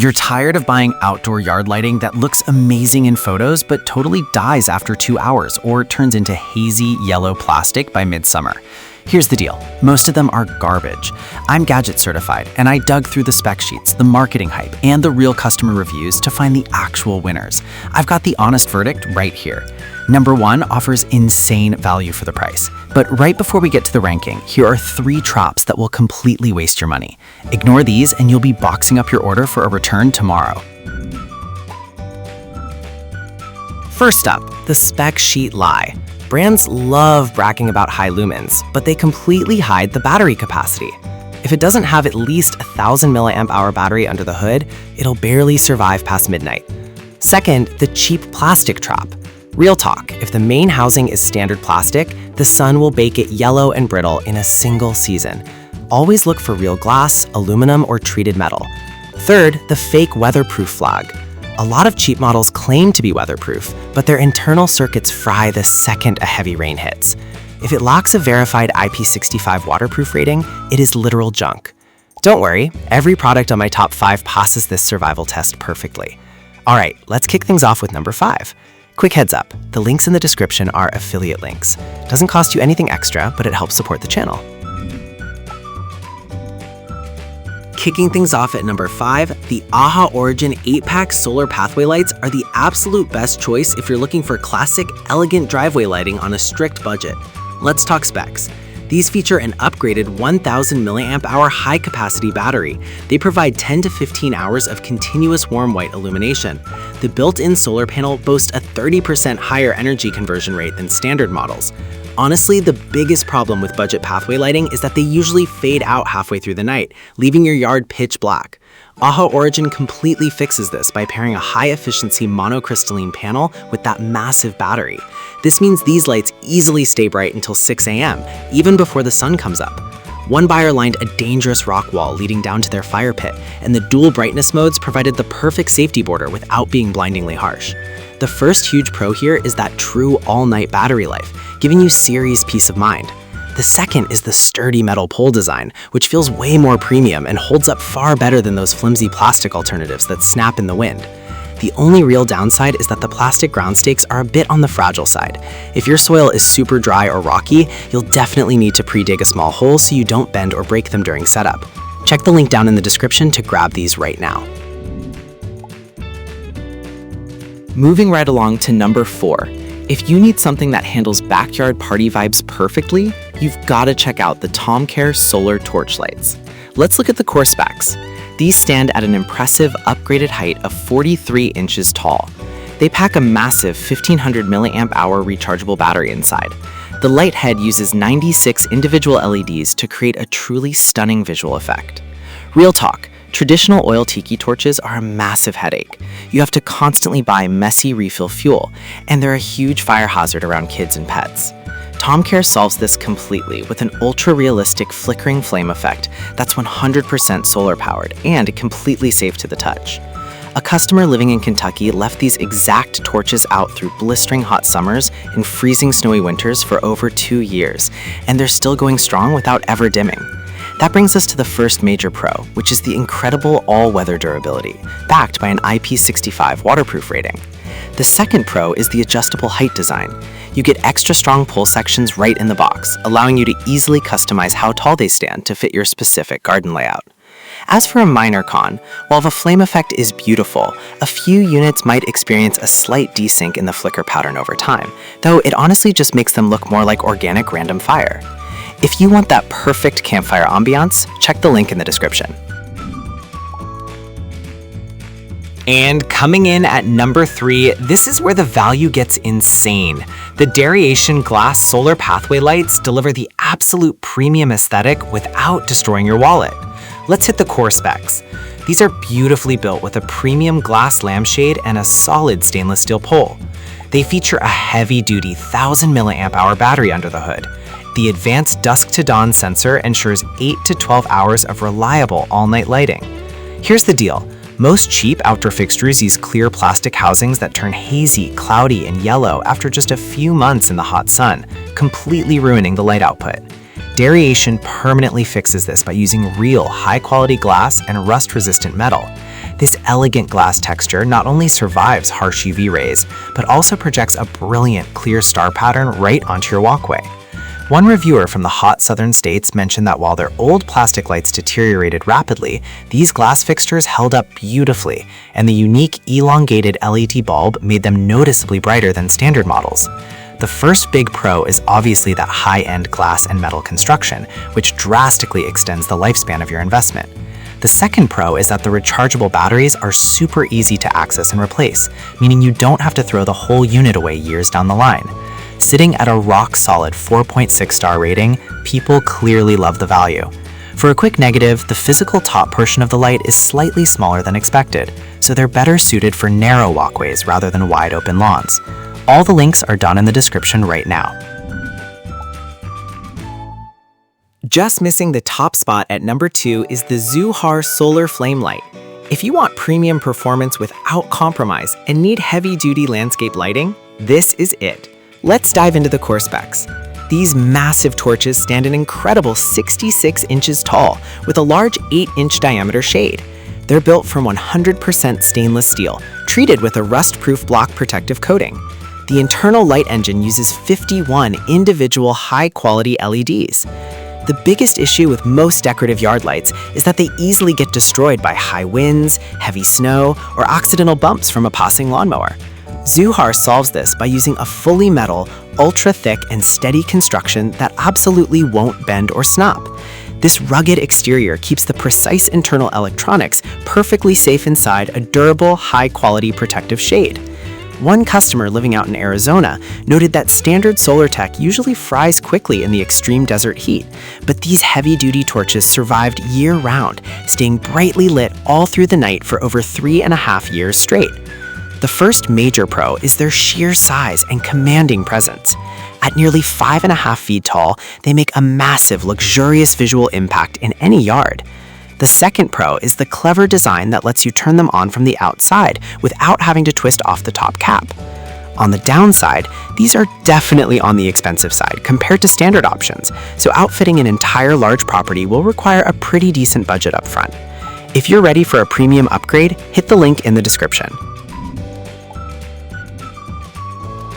You're tired of buying outdoor yard lighting that looks amazing in photos but totally dies after 2 hours or turns into hazy yellow plastic by midsummer. Here's the deal. Most of them are garbage. I'm gadget certified, and I dug through the spec sheets, the marketing hype, and the real customer reviews to find the actual winners. I've got the honest verdict right here. Number 1 offers insane value for the price. But right before we get to the ranking, here are 3 traps that will completely waste your money. Ignore these and you'll be boxing up your order for a return tomorrow. First up, the spec sheet lie. Brands love bragging about high lumens, but they completely hide the battery capacity. If it doesn't have at least a 1000 mAh battery under the hood, it'll barely survive past midnight. Second, the cheap plastic trap. Real talk, if the main housing is standard plastic, the sun will bake it yellow and brittle in a single season. Always look for real glass, aluminum, or treated metal. Third, the fake weatherproof flag. A lot of cheap models claim to be weatherproof, but their internal circuits fry the second a heavy rain hits. If it lacks a verified IP65 waterproof rating, it is literal junk. Don't worry, every product on my top 5 passes this survival test perfectly. All right, let's kick things off with number 5. Quick heads up, the links in the description are affiliate links. Doesn't cost you anything extra, but it helps support the channel. Kicking things off at number 5, the Ahaorigin 8-pack solar pathway lights are the absolute best choice if you're looking for classic, elegant driveway lighting on a strict budget. Let's talk specs. These feature an upgraded 1000 mAh high-capacity battery. They provide 10 to 15 hours of continuous warm white illumination. The built-in solar panel boasts a 30% higher energy conversion rate than standard models. Honestly, the biggest problem with budget pathway lighting is that they usually fade out halfway through the night, leaving your yard pitch black. Ahaorigin completely fixes this by pairing a high-efficiency monocrystalline panel with that massive battery. This means these lights easily stay bright until 6 a.m., even before the sun comes up. One buyer lined a dangerous rock wall leading down to their fire pit, and the dual brightness modes provided the perfect safety border without being blindingly harsh. The first huge pro here is that true all-night battery life, giving you serious peace of mind. The second is the sturdy metal pole design, which feels way more premium and holds up far better than those flimsy plastic alternatives that snap in the wind. The only real downside is that the plastic ground stakes are a bit on the fragile side. If your soil is super dry or rocky, you'll definitely need to pre-dig a small hole so you don't bend or break them during setup. Check the link down in the description to grab these right now. Moving right along to number 4. If you need something that handles backyard party vibes perfectly, you've got to check out the TomCare solar torch lights. Let's look at the core specs. These stand at an impressive upgraded height of 43 inches tall. They pack a massive 1500 mAh rechargeable battery inside. The light head uses 96 individual LEDs to create a truly stunning visual effect. Real talk, traditional oil tiki torches are a massive headache. You have to constantly buy messy refill fuel, and they're a huge fire hazard around kids and pets. TomCare solves this completely with an ultra-realistic flickering flame effect that's 100% solar-powered and completely safe to the touch. A customer living in Kentucky left these exact torches out through blistering hot summers and freezing snowy winters for over 2 years, and they're still going strong without ever dimming. That brings us to the first major pro, which is the incredible all-weather durability, backed by an IP65 waterproof rating. The second pro is the adjustable height design. You get extra strong pull sections right in the box, allowing you to easily customize how tall they stand to fit your specific garden layout. As for a minor con, while the flame effect is beautiful, a few units might experience a slight desync in the flicker pattern over time, though it honestly just makes them look more like organic random fire. If you want that perfect campfire ambiance, check the link in the description. And coming in at number 3, this is where the value gets insane. The DERAYSION glass solar pathway lights deliver the absolute premium aesthetic without destroying your wallet. Let's hit the core specs. These are beautifully built with a premium glass lampshade and a solid stainless steel pole. They feature a heavy-duty 1000 mAh battery under the hood. The advanced dusk-to-dawn sensor ensures 8 to 12 hours of reliable all-night lighting. Here's the deal. Most cheap outdoor fixtures use clear plastic housings that turn hazy, cloudy, and yellow after just a few months in the hot sun, completely ruining the light output. DERAYSION permanently fixes this by using real, high-quality glass and rust-resistant metal. This elegant glass texture not only survives harsh UV rays, but also projects a brilliant clear star pattern right onto your walkway. One reviewer from the hot southern states mentioned that while their old plastic lights deteriorated rapidly, these glass fixtures held up beautifully, and the unique elongated LED bulb made them noticeably brighter than standard models. The first big pro is obviously that high-end glass and metal construction, which drastically extends the lifespan of your investment. The second pro is that the rechargeable batteries are super easy to access and replace, meaning you don't have to throw the whole unit away years down the line. Sitting at a rock-solid 4.6 star rating, people clearly love the value. For a quick negative, the physical top portion of the light is slightly smaller than expected, so they're better suited for narrow walkways rather than wide-open lawns. All the links are down in the description right now. Just missing the top spot at number 2 is the ZOOHAR Solar Flame Light. If you want premium performance without compromise and need heavy-duty landscape lighting, this is it. Let's dive into the core specs. These massive torches stand an incredible 66 inches tall with a large 8-inch diameter shade. They're built from 100% stainless steel, treated with a rust-proof block protective coating. The internal light engine uses 51 individual high-quality LEDs. The biggest issue with most decorative yard lights is that they easily get destroyed by high winds, heavy snow, or accidental bumps from a passing lawnmower. ZOOHAR solves this by using a fully metal, ultra-thick and steady construction that absolutely won't bend or snap. This rugged exterior keeps the precise internal electronics perfectly safe inside a durable, high-quality protective shade. One customer living out in Arizona noted that standard solar tech usually fries quickly in the extreme desert heat, but these heavy-duty torches survived year-round, staying brightly lit all through the night for over 3.5 years straight. The first major pro is their sheer size and commanding presence. At nearly 5.5 feet tall, they make a massive, luxurious visual impact in any yard. The second pro is the clever design that lets you turn them on from the outside without having to twist off the top cap. On the downside, these are definitely on the expensive side compared to standard options, so outfitting an entire large property will require a pretty decent budget up front. If you're ready for a premium upgrade, hit the link in the description.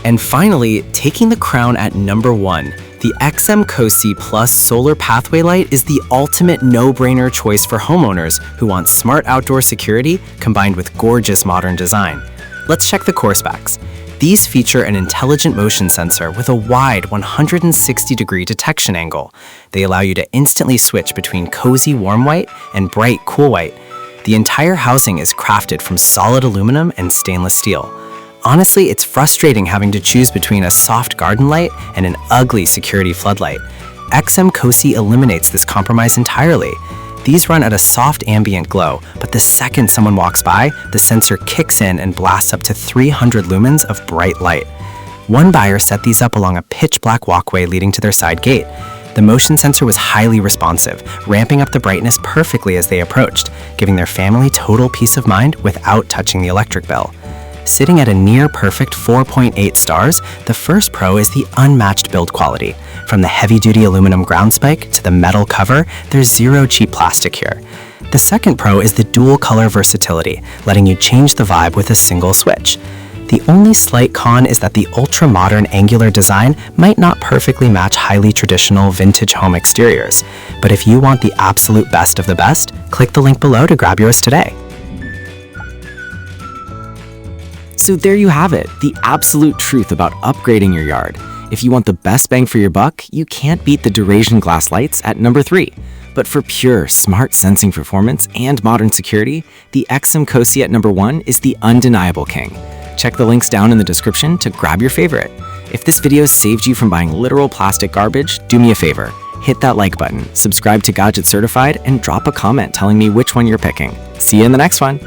And finally, taking the crown at number 1, the XMCOSY Plus Solar Pathway Light is the ultimate no-brainer choice for homeowners who want smart outdoor security combined with gorgeous modern design. Let's check the core specs. These feature an intelligent motion sensor with a wide 160-degree detection angle. They allow you to instantly switch between cozy warm white and bright cool white. The entire housing is crafted from solid aluminum and stainless steel. Honestly, it's frustrating having to choose between a soft garden light and an ugly security floodlight. XMCOSY eliminates this compromise entirely. These run at a soft ambient glow, but the second someone walks by, the sensor kicks in and blasts up to 300 lumens of bright light. One buyer set these up along a pitch-black walkway leading to their side gate. The motion sensor was highly responsive, ramping up the brightness perfectly as they approached, giving their family total peace of mind without touching the electric bill. Sitting at a near-perfect 4.8 stars, the first pro is the unmatched build quality. From the heavy-duty aluminum ground spike to the metal cover, there's zero cheap plastic here. The second pro is the dual-color versatility, letting you change the vibe with a single switch. The only slight con is that the ultra-modern angular design might not perfectly match highly traditional vintage home exteriors. But if you want the absolute best of the best, click the link below to grab yours today. So there you have it, the absolute truth about upgrading your yard. If you want the best bang for your buck, you can't beat the DERAYSION glass lights at number 3. But for pure, smart sensing performance and modern security, the XMCOSY at number 1 is the undeniable king. Check the links down in the description to grab your favorite. If this video saved you from buying literal plastic garbage, do me a favor. Hit that like button, subscribe to Gadget Certified, and drop a comment telling me which one you're picking. See you in the next one!